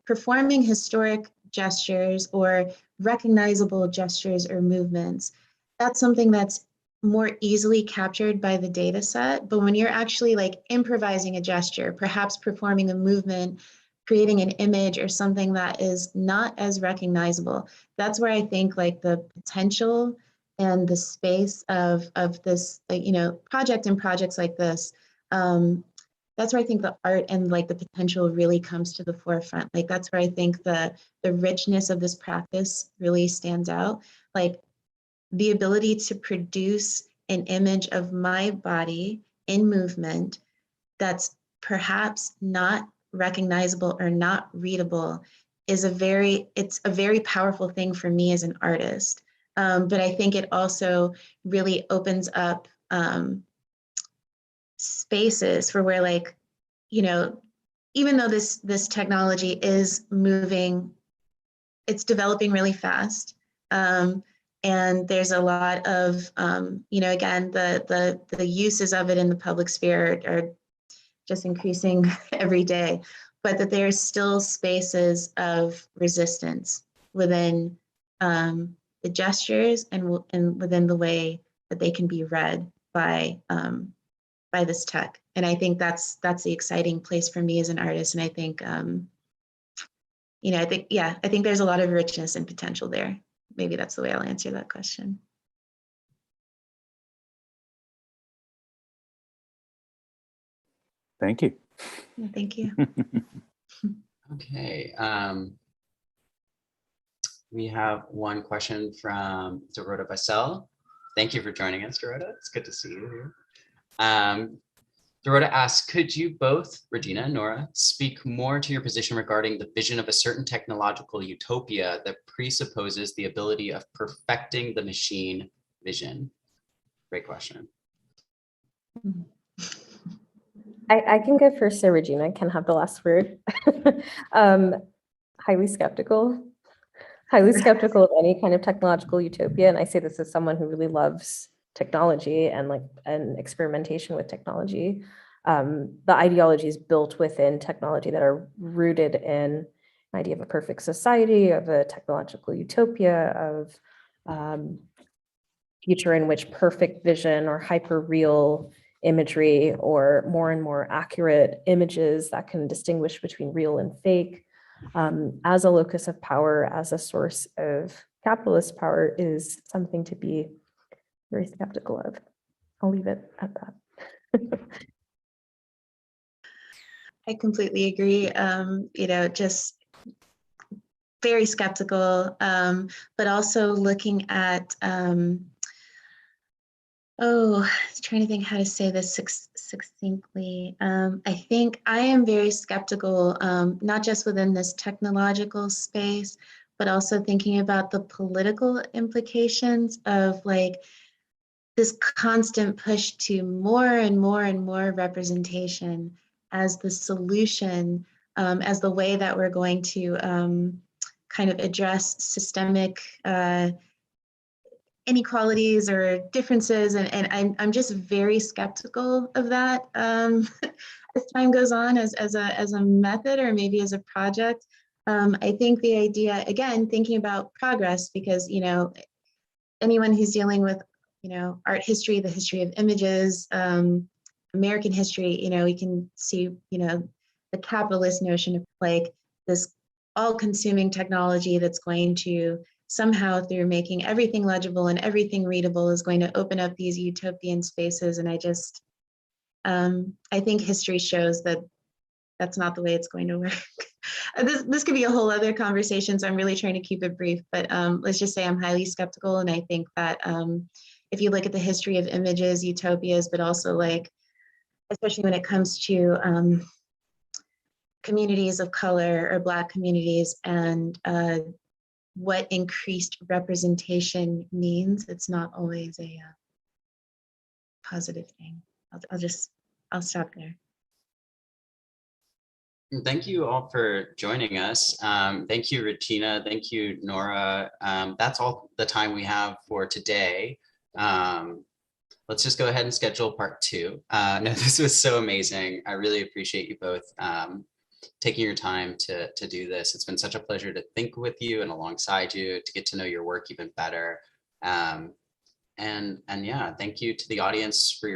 performing historic gestures or recognizable gestures or movements, that's something that's more easily captured by the data set. But when you're actually like improvising a gesture, perhaps performing a movement, creating an image or something that is not as recognizable, that's where I think like the potential and the space of this, you know, project and projects like this, that's where I think the art and like the potential really comes to the forefront. Like that's where I think the richness of this practice really stands out. Like the ability to produce an image of my body in movement that's perhaps not recognizable or not readable is it's a very powerful thing for me as an artist. But I think it also really opens up spaces for where, like, you know, even though this technology is moving, it's developing really fast. And there's a lot of, you know, again, the uses of it in the public sphere are just increasing every day, but that there's still spaces of resistance within the gestures and within the way that they can be read by this tech. And I think that's the exciting place for me as an artist. And I think, you know, I think there's a lot of richness and potential there. Maybe that's the way I'll answer that question. Thank you. Yeah, thank you. Okay. We have one question from Dorota Basel. Thank you for joining us, Dorota. It's good to see you here. Dorota asks, could you both, Regina and Nora, speak more to your position regarding the vision of a certain technological utopia that presupposes the ability of perfecting the machine vision? Great question. I can go first, so Regina can have the last word. Highly skeptical of any kind of technological utopia. And I say this as someone who really loves technology and experimentation with technology. The ideologies built within technology that are rooted in an idea of a perfect society, of a technological utopia, of future in which perfect vision or hyper real imagery or more and more accurate images that can distinguish between real and fake as a locus of power, as a source of capitalist power, is something to be very skeptical of. I'll leave it at that. I completely agree. You know, just very skeptical, but also looking at, trying to think how to say this succinctly. I think I am very skeptical, not just within this technological space, but also thinking about the political implications of like this constant push to more and more and more representation as the solution, as the way that we're going to kind of address systemic inequalities or differences, and I'm just very skeptical of that as time goes on, as a method or maybe as a project. I think the idea, again, thinking about progress, because you know, anyone who's dealing with, you know, art history, the history of images, American history, you know, we can see, you know, the capitalist notion of like this all-consuming technology that's going to somehow, through making everything legible and everything readable, is going to open up these utopian spaces. And I just, I think history shows that that's not the way it's going to work. This could be a whole other conversation, so I'm really trying to keep it brief, but let's just say I'm highly skeptical. And I think that if you look at the history of images, utopias, but also like, especially when it comes to communities of color or Black communities and what increased representation means, it's not always a positive thing. I'll stop there. And thank you all for joining us. Thank you, Regina. Thank you, Nora. That's all the time we have for today. Let's just go ahead and schedule part 2. No, this was so amazing. I really appreciate you both taking your time to do this. It's been such a pleasure to think with you and alongside you, to get to know your work even better. And yeah, thank you to the audience for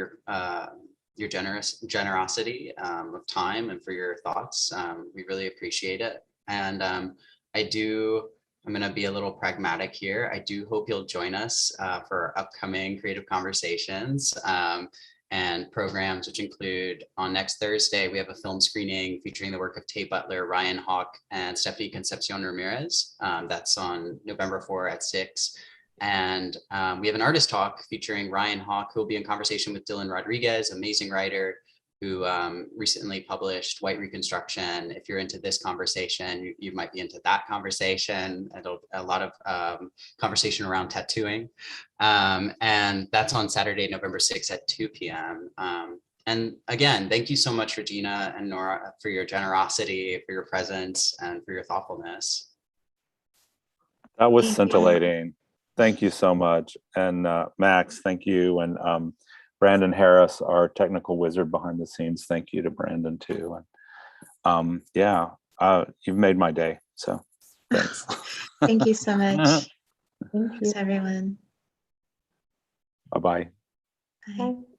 your generosity of time and for your thoughts. We really appreciate it. And I'm going to be a little pragmatic here. I do hope you'll join us for our upcoming creative conversations and programs, which include on next Thursday, we have a film screening featuring the work of Tay Butler, Ryan Hawk, and Stephanie Concepcion Ramirez. That's on November 4 at 6. And we have an artist talk featuring Ryan Hawk, who will be in conversation with Dylan Rodriguez, amazing writer who recently published White Reconstruction. If you're into this conversation, you might be into that conversation. A lot of conversation around tattooing. And that's on Saturday, November 6th at 2 p.m. And again, thank you so much, Regina and Nora, for your generosity, for your presence, and for your thoughtfulness. That was Thank you. scintillating. Thank you so much. And Max, thank you. And Brandon Harris, our technical wizard behind the scenes. Thank you to Brandon too. And yeah, you've made my day. So thanks. Thank you so much. Thank you. Thanks, everyone. Bye-bye. Bye. Bye.